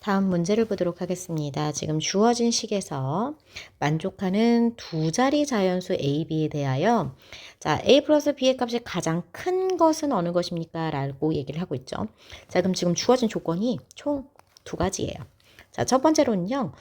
다음 문제를 보도록 하겠습니다. 지금 주어진 식에서 만족하는 두 자리 자연수 a, b에 대하여 자, a 플러스 b의 값이 가장 큰 것은 어느 것입니까? 라고 얘기를 하고 있죠. 자, 그럼 지금 주어진 조건이 총 두 가지예요. 자, 첫 번째로는요.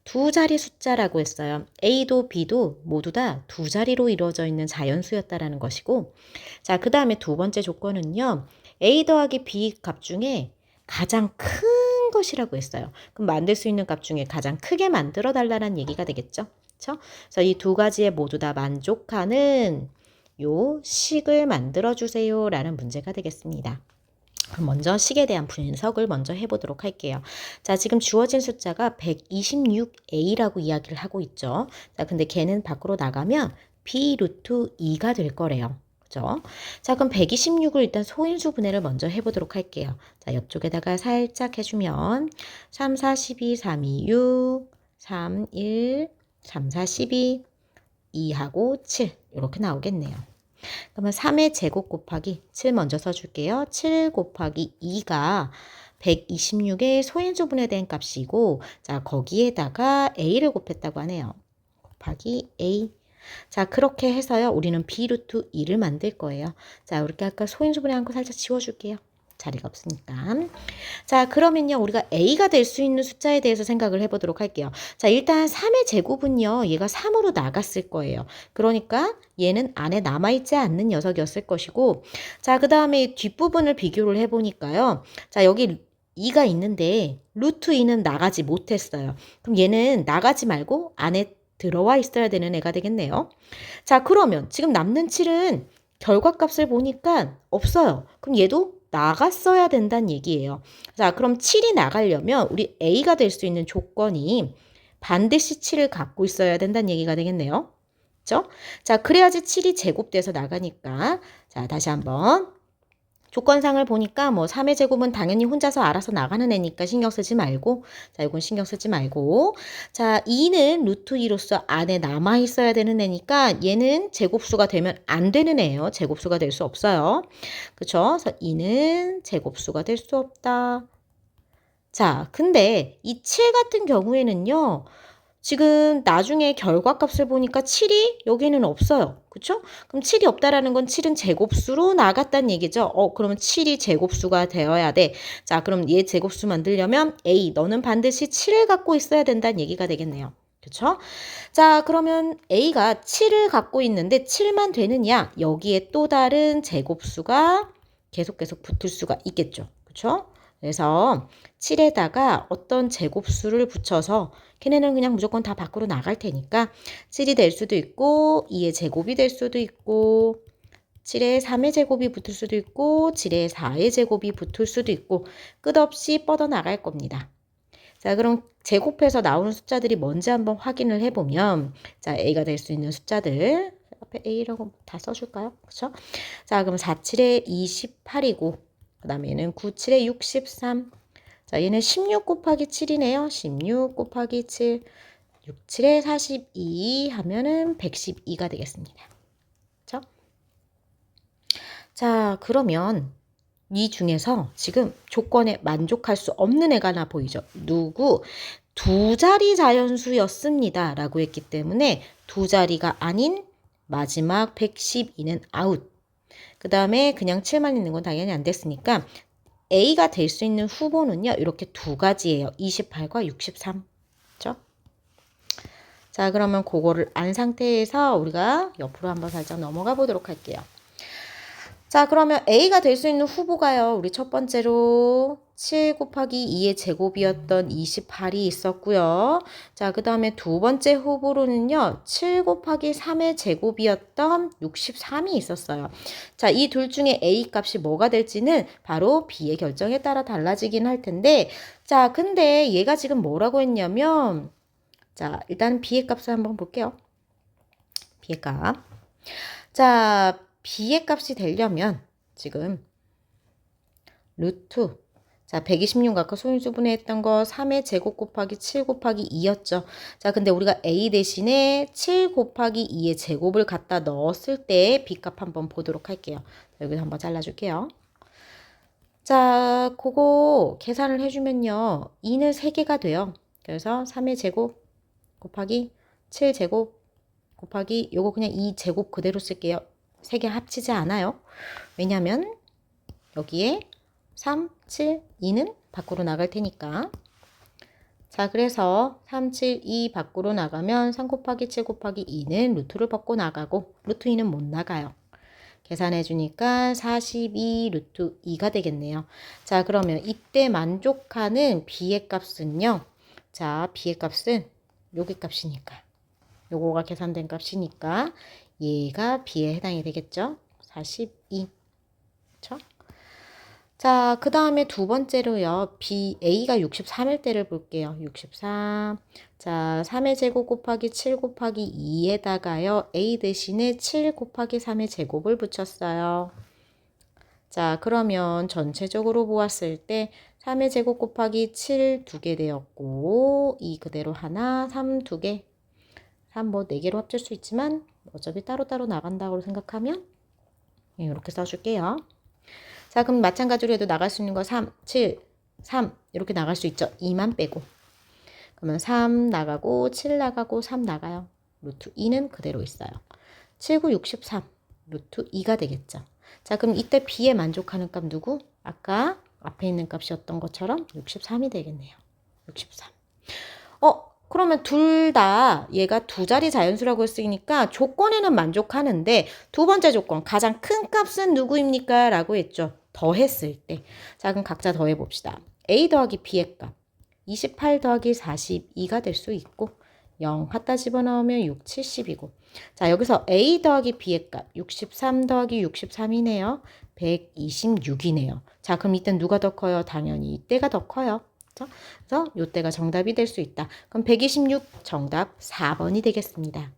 두 자리 숫자라고 했어요. a도 b도 모두 다 두 자리로 이루어져 있는 자연수였다라는 것이고, 자, 그 다음에 두 번째 조건은요. a 더하기 b 값 중에 가장 큰 것이라고 했어요. 그럼 만들 수 있는 값 중에 가장 크게 만들어 달라는 얘기가 되겠죠. 그렇죠? 그래서 이 두 가지에 모두 다 만족하는 요 식을 만들어 주세요 라는 문제가 되겠습니다. 그럼 먼저 식에 대한 분석을 먼저 해보도록 할게요. 자, 지금 주어진 숫자가 126a라고 이야기를 하고 있죠. 자, 근데 걔는 밖으로 나가면 b 루트 2가 될 거래요. 그죠? 자, 그럼 126을 일단 소인수 분해를 먼저 해보도록 할게요. 자, 옆쪽에다가 살짝 해주면 3, 4, 12, 3, 2, 6, 3, 1, 3, 4, 12, 2하고 7 이렇게 나오겠네요. 그러면 3의 제곱 곱하기 7 먼저 써줄게요. 7 곱하기 2가 126의 소인수 분해된 값이고, 자, 거기에다가 a를 곱했다고 하네요. 곱하기 a. 자, 그렇게 해서요. 우리는 b 루트 2를 만들 거예요. 자, 이렇게 아까 소인수 분해한 거 살짝 지워줄게요. 자리가 없으니까. 자, 그러면요. 우리가 a가 될 수 있는 숫자에 대해서 생각을 해보도록 할게요. 자, 일단 3의 제곱은요. 얘가 3으로 나갔을 거예요. 그러니까 얘는 안에 남아있지 않는 녀석이었을 것이고, 자, 그 다음에 뒷부분을 비교를 해보니까요. 자, 여기 2가 있는데 루트 2는 나가지 못했어요. 그럼 얘는 나가지 말고 안에 들어와 있어야 되는 애가 되겠네요. 자, 그러면 지금 남는 7은 결과값을 보니까 없어요. 그럼 얘도 나갔어야 된다는 얘기예요. 자, 그럼 7이 나가려면 우리 A가 될 수 있는 조건이 반드시 7을 갖고 있어야 된다는 얘기가 되겠네요. 그렇죠? 자, 그래야지 7이 제곱돼서 나가니까. 자, 다시 한번. 조건상을 보니까 뭐 3의 제곱은 당연히 혼자서 알아서 나가는 애니까 신경 쓰지 말고, 자, 이건 신경 쓰지 말고, 자, 2는 루트 2로서 안에 남아 있어야 되는 애니까 얘는 제곱수가 되면 안 되는 애예요. 제곱수가 될 수 없어요. 그쵸? 그래서 2는 제곱수가 될 수 없다. 자, 근데 이 7 같은 경우에는요. 지금 나중에 결과값을 보니까 7이 여기는 없어요. 그쵸? 그럼 7이 없다라는 건 7은 제곱수로 나갔다는 얘기죠. 그러면 7이 제곱수가 되어야 돼. 자, 그럼 얘 제곱수 만들려면 A, 너는 반드시 7을 갖고 있어야 된다는 얘기가 되겠네요. 그쵸? 자, 그러면 A가 7을 갖고 있는데 7만 되느냐? 여기에 또 다른 제곱수가 계속 붙을 수가 있겠죠. 그쵸? 그래서 7에다가 어떤 제곱수를 붙여서 걔네는 그냥 무조건 다 밖으로 나갈 테니까 7이 될 수도 있고 2의 제곱이 될 수도 있고 7에 3의 제곱이 붙을 수도 있고 7에 4의 제곱이 붙을 수도 있고 끝없이 뻗어나갈 겁니다. 자, 그럼 제곱해서 나오는 숫자들이 뭔지 한번 확인을 해보면 자, A가 될 수 있는 숫자들 앞에 A라고 다 써줄까요? 그쵸? 자, 그럼 4, 7에 28이고 그 다음에 얘는 9, 7에 63. 자, 얘는 16 곱하기 7이네요. 16 곱하기 7. 6, 7에 42 하면은 112가 되겠습니다. 그쵸? 자, 그러면 이 중에서 지금 조건에 만족할 수 없는 애가 하나 보이죠? 누구? 두 자리 자연수였습니다. 라고 했기 때문에 두 자리가 아닌 마지막 112는 아웃. 그 다음에 그냥 7만 있는 건 당연히 안 됐으니까 A가 될 수 있는 후보는요. 이렇게 두 가지예요. 28과 63. 그렇죠? 자, 그러면 그거를 안 상태에서 우리가 옆으로 한번 살짝 넘어가 보도록 할게요. 자, 그러면 A가 될 수 있는 후보가요. 우리 첫 번째로 7 곱하기 2의 제곱이었던 28이 있었고요. 자, 그 다음에 두 번째 후보로는요. 7 곱하기 3의 제곱이었던 63이 있었어요. 자, 이 둘 중에 A 값이 뭐가 될지는 바로 B의 결정에 따라 달라지긴 할 텐데, 자, 근데 얘가 지금 뭐라고 했냐면, 자, 일단 B의 값을 한번 볼게요. B의 값. 자, B의 값이 되려면 지금 루트 자 126 아까 소인수분해 했던 거 3의 제곱 곱하기 7 곱하기 2였죠. 자 근데 우리가 A 대신에 7 곱하기 2의 제곱을 갖다 넣었을 때 B 값 한번 보도록 할게요. 여기서 한번 잘라줄게요. 자, 그거 계산을 해주면요. 2는 3개가 돼요. 그래서 3의 제곱 곱하기 7제곱 곱하기 요거 그냥 2제곱 그대로 쓸게요. 3개 합치지 않아요. 왜냐면 여기에 3, 7, 2는 밖으로 나갈 테니까. 자, 그래서 3, 7, 2 밖으로 나가면 3 곱하기 7 곱하기 2는 루트를 벗고 나가고 루트 2는 못 나가요. 계산해 주니까 42 루트 2가 되겠네요. 자, 그러면 이때 만족하는 b의 값은요. 자, b의 값은 여기 값이니까. 요거가 계산된 값이니까 얘가 b에 해당이 되겠죠. 42. 그렇죠? 자, 그 다음에 두 번째로요. A가 63일 때를 볼게요. 63. 자, 3의 제곱 곱하기 7 곱하기 2에다가요. A 대신에 7 곱하기 3의 제곱을 붙였어요. 자, 그러면 전체적으로 보았을 때 3의 제곱 곱하기 7 2개 되었고 2 그대로 하나, 3 2개. 3 뭐 4개로 합칠 수 있지만 어차피 따로따로 나간다고 생각하면 이렇게 써줄게요. 자, 그럼 마찬가지로 해도 나갈 수 있는 거 3, 7, 3 이렇게 나갈 수 있죠. 2만 빼고. 그러면 3 나가고 7 나가고 3 나가요. 루트 2는 그대로 있어요. 7, 9, 63 루트 2가 되겠죠. 자, 그럼 이때 B에 만족하는 값 누구? 아까 앞에 있는 값이었던 것처럼 63이 되겠네요. 63. 그러면 둘 다 얘가 두 자리 자연수라고 했으니까 조건에는 만족하는데 두 번째 조건 가장 큰 값은 누구입니까? 라고 했죠. 더했을 때. 자, 그럼 각자 더해봅시다. A 더하기 B의 값 28 더하기 42가 될 수 있고 0 갖다 집어넣으면 6, 70이고 자, 여기서 A 더하기 B의 값 63 더하기 63이네요. 126이네요. 자, 그럼 이때 누가 더 커요? 당연히 이때가 더 커요. 그래서 이때가 정답이 될 수 있다. 그럼 126 정답 4번이 되겠습니다.